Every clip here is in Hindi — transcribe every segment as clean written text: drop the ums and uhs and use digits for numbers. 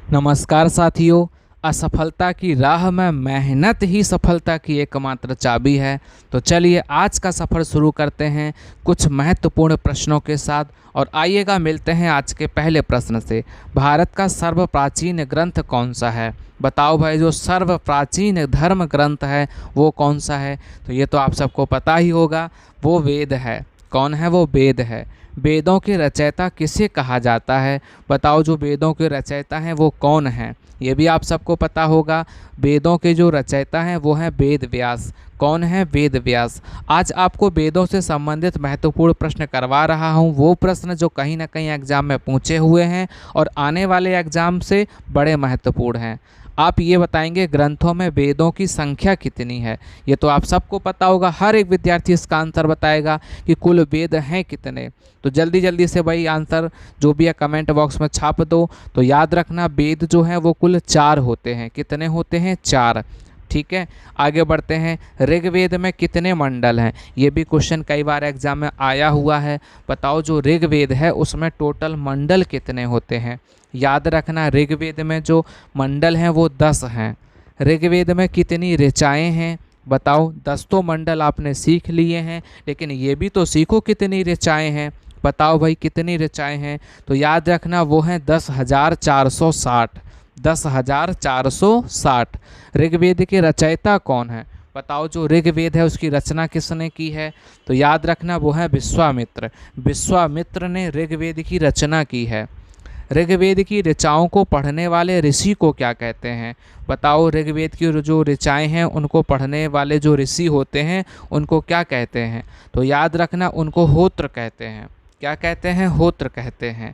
नमस्कार साथियों। असफलता की राह में मेहनत ही सफलता की एकमात्र चाबी है। तो चलिए आज का सफ़र शुरू करते हैं कुछ महत्वपूर्ण प्रश्नों के साथ। और आइएगा मिलते हैं आज के पहले प्रश्न से। भारत का सर्व प्राचीन ग्रंथ कौन सा है? बताओ भाई, जो सर्व प्राचीन धर्म ग्रंथ है वो कौन सा है? तो ये तो आप सबको पता ही होगा, वो वेद है। कौन है वो? वेद है। वेदों के रचयिता किसे कहा जाता है? बताओ, जो वेदों के रचयिता हैं वो कौन हैं? ये भी आप सबको पता होगा। वेदों के जो रचयिता हैं वो हैं वेद व्यास। कौन है? वेद व्यास। आज आपको वेदों से संबंधित महत्वपूर्ण प्रश्न करवा रहा हूँ, वो प्रश्न जो कहीं ना कहीं एग्जाम में पूछे हुए हैं और आने वाले एग्जाम से बड़े महत्वपूर्ण हैं। आप ये बताएंगे ग्रंथों में वेदों की संख्या कितनी है? ये तो आप सबको पता होगा, हर एक विद्यार्थी इसका आंसर बताएगा कि कुल वेद हैं कितने। तो जल्दी जल्दी से भाई आंसर जो भी है कमेंट बॉक्स में छाप दो। तो याद रखना, वेद जो हैं वो कुल 4 होते हैं। कितने होते हैं? 4। ठीक है, आगे बढ़ते हैं। ऋग्वेद में कितने मंडल हैं? ये भी क्वेश्चन कई बार एग्जाम में आया हुआ है। बताओ, जो ऋग्वेद है उसमें टोटल मंडल कितने होते हैं? याद रखना, ऋग्वेद में जो मंडल हैं वो 10 हैं। ऋग्वेद में कितनी ऋचाएँ हैं? बताओ, 10 तो मंडल आपने सीख लिए हैं, लेकिन ये भी तो सीखो कितनी ऋचाएँ हैं। बताओ भाई, कितनी ऋचाएँ हैं? तो याद रखना, वो हैं 10,460। 10,460। ऋग्वेद के रचयिता कौन है? बताओ, जो ऋग्वेद है उसकी रचना किसने की है? तो याद रखना, वो है विश्वामित्र। विश्वामित्र ने ऋग्वेद की रचना की है। ऋग्वेद की ऋचाओं को पढ़ने वाले ऋषि को क्या कहते हैं? बताओ, ऋग्वेद की जो ऋचाएँ हैं उनको पढ़ने वाले जो ऋषि होते हैं उनको क्या कहते हैं? तो याद रखना, उनको होत्र कहते हैं। क्या कहते हैं? होत्र कहते हैं।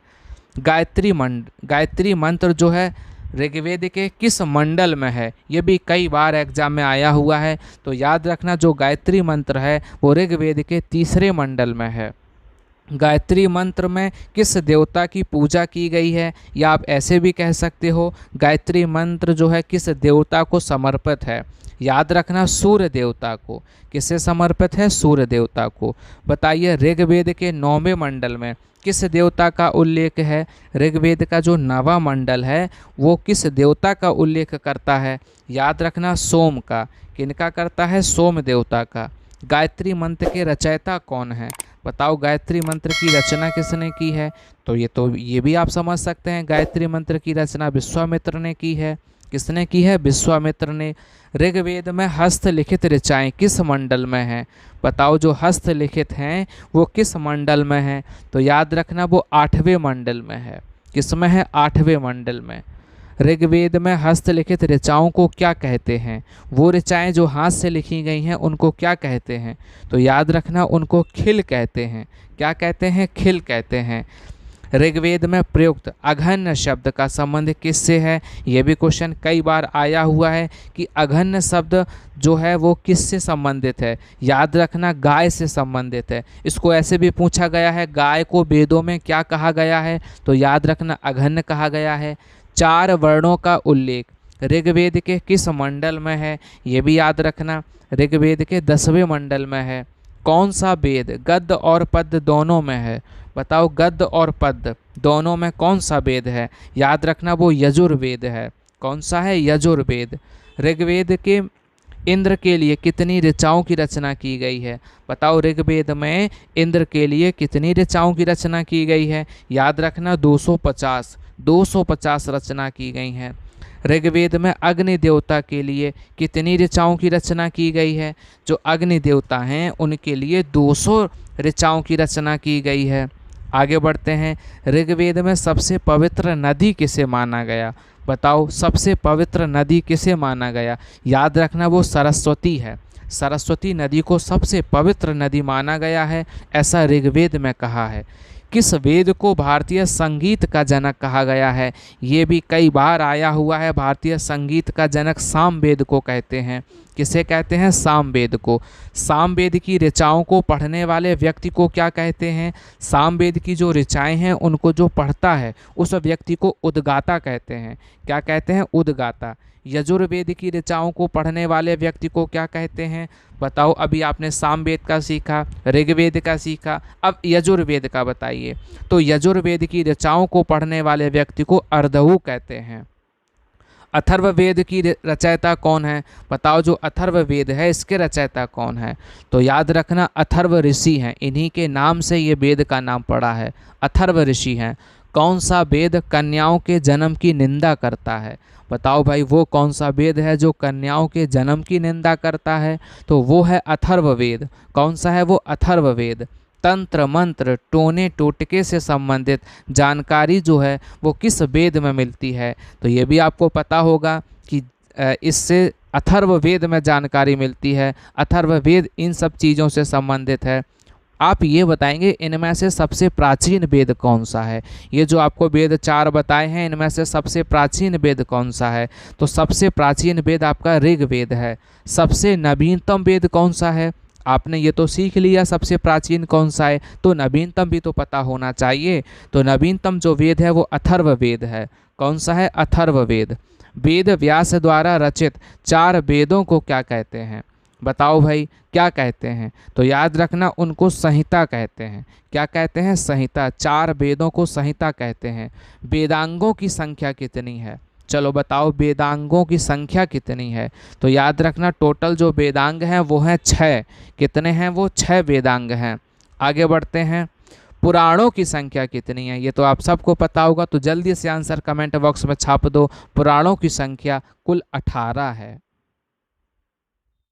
गायत्री मंत्र जो है ऋग्वेद के किस मंडल में है? ये भी कई बार एग्जाम में आया हुआ है। तो याद रखना, जो गायत्री मंत्र है वो ऋग्वेद के 3रे मंडल में है। गायत्री मंत्र में किस देवता की पूजा की गई है? या आप ऐसे भी कह सकते हो, गायत्री मंत्र जो है किस देवता को समर्पित है? याद रखना, सूर्य देवता को। किसे समर्पित है? सूर्य देवता को। बताइए, ऋग्वेद के 9वें मंडल में किस देवता का उल्लेख है? ऋग्वेद का जो 9वां मंडल है वो किस देवता का उल्लेख करता है? याद रखना, सोम का। किनका करता है? सोम देवता का। गायत्री मंत्र के रचयिता कौन है? बताओ, गायत्री मंत्र की रचना किसने की है? तो ये भी आप समझ सकते हैं, गायत्री मंत्र की रचना विश्वामित्र ने की है। किसने की है? विश्वामित्र ने। ऋग्वेद में हस्तलिखित ऋचाएँ किस मंडल में हैं? बताओ, जो हस्तलिखित हैं वो किस मंडल में हैं? तो याद रखना, वो 8वें मंडल में है। किस में है? 8वें मंडल में। ऋग्वेद में हस्तलिखित ऋचाओं को क्या कहते हैं? वो ऋचाएँ जो हाथ से लिखी गई हैं उनको क्या कहते हैं? तो याद रखना, उनको खिल कहते हैं। क्या कहते हैं? खिल कहते हैं। ऋग्वेद में प्रयुक्त अघन्य शब्द का संबंध किससे है? ये भी क्वेश्चन कई बार आया हुआ है कि अघन्य शब्द जो है वो किससे संबंधित है? याद रखना, गाय से संबंधित है। इसको ऐसे भी पूछा गया है, गाय को वेदों में क्या कहा गया है? तो याद रखना, अघन्य कहा गया है। 4 वर्णों का उल्लेख ऋग्वेद के किस मंडल में है? ये भी याद रखना, ऋग्वेद के 10वें मंडल में है। कौन सा वेद गद्य और पद्य दोनों में है? बताओ, गद्य और पद्य दोनों में कौन सा वेद है? याद रखना, वो यजुर्वेद है। कौन सा है? यजुर्वेद। ऋग्वेद के इंद्र के लिए कितनी ऋचाओं की रचना की गई है? बताओ, ऋग्वेद में इंद्र के लिए कितनी ऋचाओं की रचना की गई है? याद रखना, 250। 250 रचना की गई हैं। ऋग्वेद में अग्नि देवता के लिए कितनी ऋचाओं की रचना की गई है? जो अग्नि देवता हैं उनके लिए 200 ऋचाओं की रचना की गई है। आगे बढ़ते हैं। ऋग्वेद में सबसे पवित्र नदी किसे माना गया? बताओ, सबसे पवित्र नदी किसे माना गया? याद रखना, वो सरस्वती है। सरस्वती नदी को सबसे पवित्र नदी माना गया है, ऐसा ऋग्वेद में कहा है। किस वेद को भारतीय संगीत का जनक कहा गया है? ये भी कई बार आया हुआ है। भारतीय संगीत का जनक सामवेद को कहते हैं। किसे कहते हैं? सामवेद को। सामवेद की ऋचाओं को पढ़ने वाले व्यक्ति को क्या कहते हैं? सामवेद की जो ऋचाएँ हैं उनको जो पढ़ता है उस व्यक्ति को उद्गाता कहते हैं। क्या कहते हैं? उद्गाता। यजुर्वेद की ऋचाओं को पढ़ने वाले व्यक्ति को क्या कहते हैं? बताओ, अभी आपने सामवेद का सीखा, ऋग्वेद का सीखा, अब यजुर्वेद का बताइए। तो यजुर्वेद की ऋचाओं को पढ़ने वाले व्यक्ति को अर्धऊ कहते हैं। अथर्ववेद की रचयिता कौन है? बताओ, जो अथर्ववेद है इसके रचयिता कौन है? तो याद रखना अथर्व ऋषि हैं, इन्हीं के नाम से ये वेद का नाम पड़ा है, अथर्व ऋषि हैं। कौन सा वेद कन्याओं के जन्म की निंदा करता है? बताओ भाई, वो कौन सा वेद है जो कन्याओं के जन्म की निंदा करता है? तो वो है अथर्ववेद। कौन सा है वो? अथर्ववेद। तंत्र मंत्र टोने टोटके से संबंधित जानकारी जो है वो किस वेद में मिलती है? तो ये भी आपको पता होगा कि इससे अथर्ववेद में जानकारी मिलती है। अथर्ववेद इन सब चीज़ों से संबंधित है। आप ये बताएंगे इनमें से सबसे प्राचीन वेद कौन सा है? ये जो आपको वेद 4 बताए हैं, इनमें से सबसे प्राचीन वेद कौन सा है? तो सबसे प्राचीन वेद आपका ऋग्वेद है। सबसे नवीनतम वेद कौन सा है? आपने ये तो सीख लिया सबसे प्राचीन कौन सा है, तो नवीनतम भी तो पता होना चाहिए। तो नवीनतम जो वेद है वो अथर्ववेद है। कौन सा है? अथर्ववेद। वेद व्यास द्वारा रचित 4 वेदों को क्या कहते हैं? बताओ भाई, क्या कहते हैं? तो याद रखना उनको संहिता कहते हैं। क्या कहते हैं? संहिता। 4 वेदों को संहिता कहते हैं। वेदांगों की संख्या कितनी है? चलो बताओ, वेदांगों की संख्या कितनी है? तो याद रखना टोटल जो वेदांग हैं वो हैं 6। कितने हैं वो? 6 वेदांग हैं। आगे बढ़ते हैं। पुराणों की संख्या कितनी है? ये तो आप सबको पता होगा, तो जल्दी से आंसर कमेंट बॉक्स में छाप दो। पुराणों की संख्या कुल 18 है।